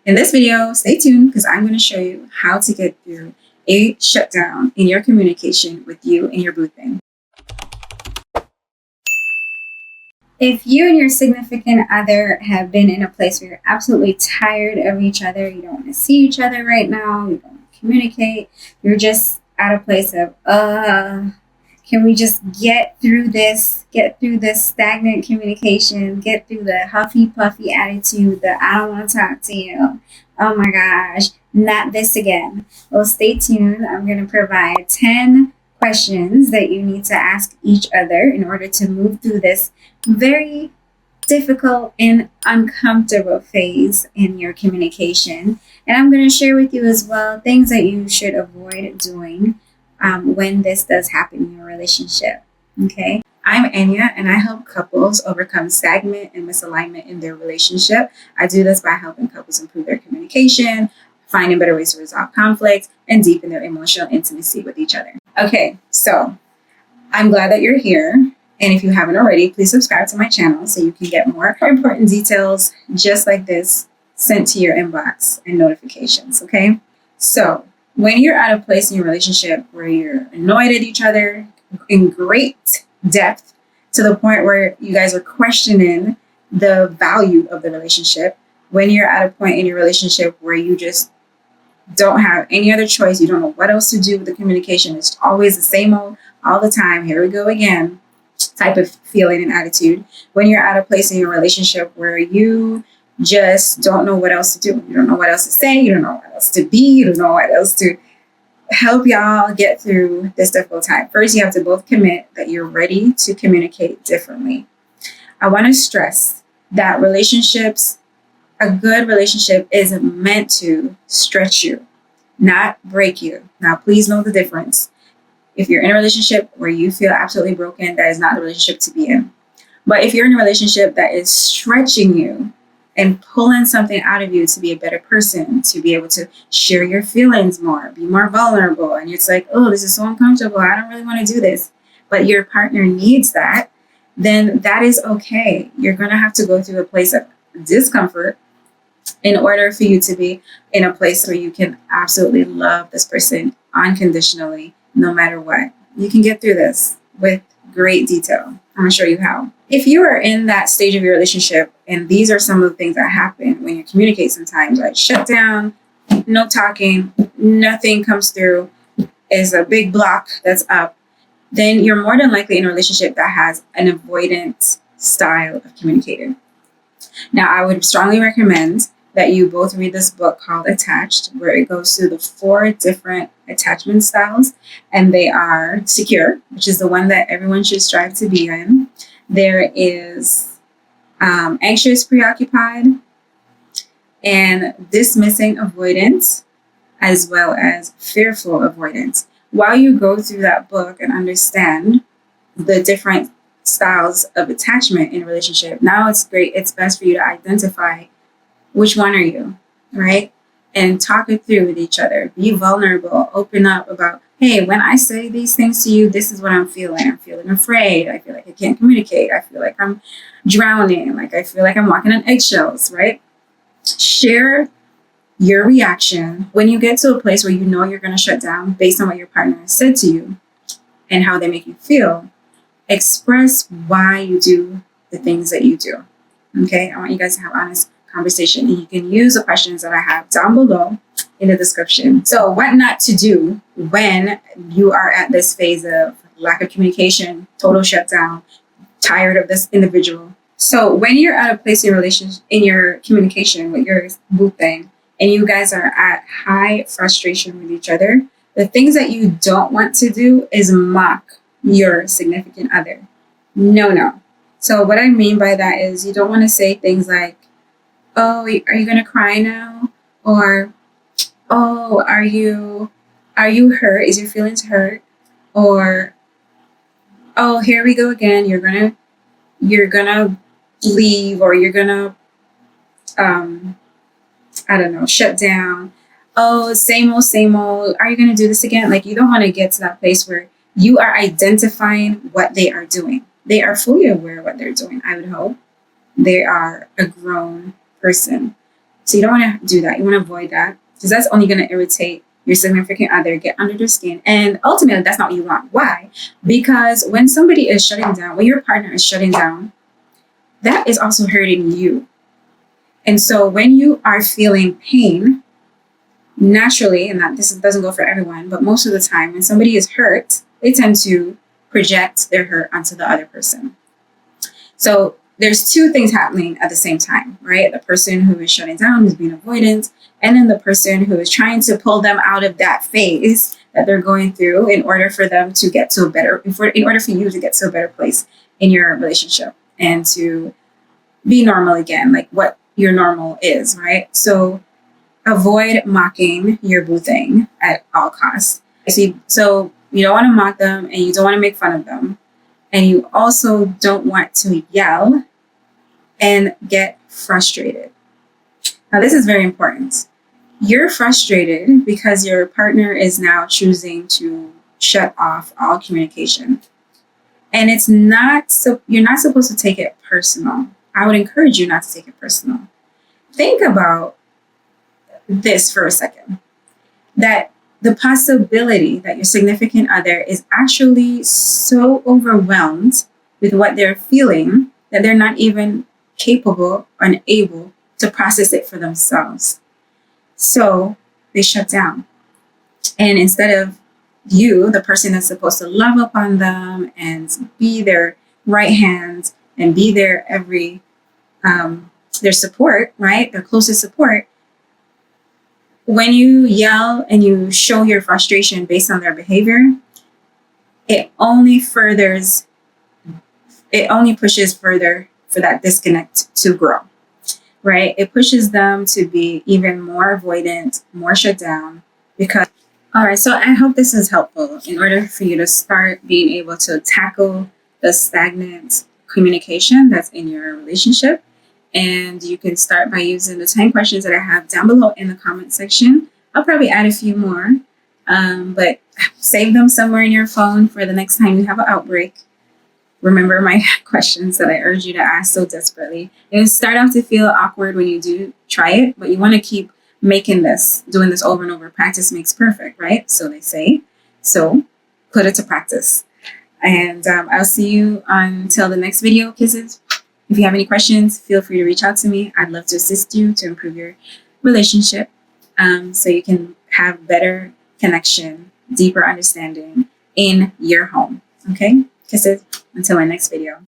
In this video, stay tuned because I'm going to show you how to get through a shutdown in your communication with you and your boo thing. If you and your significant other have been in a place where you're absolutely tired of each other, you don't want to see each other right now, you don't want to communicate, you're just at a place of, can we just get through this stagnant communication, get through the huffy puffy attitude that I don't want to talk to you. Oh my gosh, not this again. Well, stay tuned. I'm going to provide 10 questions that you need to ask each other in order to move through this very difficult and uncomfortable phase in your communication. And I'm going to share with you as well things that you should avoid doing when this does happen in your relationship. Okay. I'm Anya, and I help couples overcome stagnant and misalignment in their relationship. I do this by helping couples improve their communication, finding better ways to resolve conflict, and deepen their emotional intimacy with each other. Okay, so I'm glad that you're here. And if you haven't already, please subscribe to my channel so you can get more important details just like this sent to your inbox and notifications, okay? So when you're at a place in your relationship where you're annoyed at each other in great depth to the point where you guys are questioning the value of the relationship, when you're at a point in your relationship where you just don't have any other choice, you don't know what else to do with the communication, it's always the same old all the time, here we go again type of feeling and attitude, when you're at a place in your relationship where you just don't know what else to do, you don't know what else to say, you don't know what else to be, you don't know what else to help y'all get through this difficult time. First, you have to both commit that you're ready to communicate differently. I want to stress that a good relationship is meant to stretch you, not break you. Now, please know the difference. If you're in a relationship where you feel absolutely broken, that is not the relationship to be in. But if you're in a relationship that is stretching you and pulling something out of you to be a better person, to be able to share your feelings more, be more vulnerable, and it's like, oh, this is so uncomfortable, I don't really want to do this, but your partner needs that, then that is okay. You're going to have to go through a place of discomfort in order for you to be in a place where you can absolutely love this person unconditionally, no matter what. You can get through this with great detail. I'm going to show you how. If you are in that stage of your relationship, and these are some of the things that happen when you communicate sometimes, like shut down, no talking, nothing comes through, is a big block that's up, then you're more than likely in a relationship that has an avoidant style of communicating. Now, I would strongly recommend that you both read this book called Attached, where it goes through the 4 different attachment styles, and they are secure, which is the one that everyone should strive to be in. There is anxious, preoccupied, and dismissing avoidance, as well as fearful avoidance. While you go through that book and understand the different styles of attachment in a relationship, now it's best for you to identify which one are you, right? And talk it through with each other. Be vulnerable, open up about, hey, when I say these things to you, this is what I'm feeling. I'm feeling afraid. I feel like I can't communicate. I feel like I'm drowning. Like I feel like I'm walking on eggshells, right? Share your reaction when you get to a place where you know you're going to shut down based on what your partner has said to you and how they make you feel. Express why you do the things that you do. Okay? I want you guys to have honest conversation, and you can use the questions that I have down below in the description. So what not to do when you are at this phase of lack of communication, total shutdown, tired of this individual. So when you're at a place in your communication with your boo thing, and you guys are at high frustration with each other, the things that you don't want to do is mock your significant other. No. So what I mean by that is you don't want to say things like, oh, are you going to cry now? Or, oh, are you hurt? Is your feelings hurt? Or, oh, here we go again. You're going to leave, or you're going to, shut down. Oh, same old. Are you going to do this again? Like, you don't want to get to that place where you are identifying what they are doing. They are fully aware of what they're doing, I would hope. They are a grown person. So you don't want to do that. You want to avoid that, because that's only going to irritate your significant other, get under their skin. And ultimately, that's not what you want. Why? Because when somebody is shutting down, when your partner is shutting down, that is also hurting you. And so when you are feeling pain, naturally, and that this doesn't go for everyone, but most of the time when somebody is hurt, they tend to project their hurt onto the other person. So there's two things happening at the same time, right? The person who is shutting down, who's being avoidant, and then the person who is trying to pull them out of that phase that they're going through in order for them to get to a better, in order for you to get to a better place in your relationship and to be normal again, like what your normal is, right? So avoid mocking your boo thing at all costs. So you don't want to mock them, and you don't want to make fun of them. And you also don't want to yell and get frustrated. Now, this is very important. You're frustrated because your partner is now choosing to shut off all communication. And it's not so you're not supposed to take it personal. I would encourage you not to take it personal. Think about this for a second. That the possibility that your significant other is actually so overwhelmed with what they're feeling that they're not even capable and able to process it for themselves. So they shut down. And instead of you, the person that's supposed to love upon them and be their right hand and be their their support, right? Their closest support. When you yell and you show your frustration based on their behavior, it only pushes further for that disconnect to grow, right? It pushes them to be even more avoidant, more shut down because, all right, so I hope this is helpful in order for you to start being able to tackle the stagnant communication that's in your relationship. And you can start by using the 10 questions that I have down below in the comment section. I'll probably add a few more, but save them somewhere in your phone for the next time you have an outbreak. Remember my questions that I urge you to ask so desperately. And start off to feel awkward when you do try it, but you want to keep doing this over and over. Practice makes perfect, right? So they say. So put it to practice. And I'll see you until the next video. Kisses. If you have any questions, feel free to reach out to me. I'd love to assist you to improve your relationship so you can have better connection, deeper understanding in your home. Okay? Kisses. Until my next video.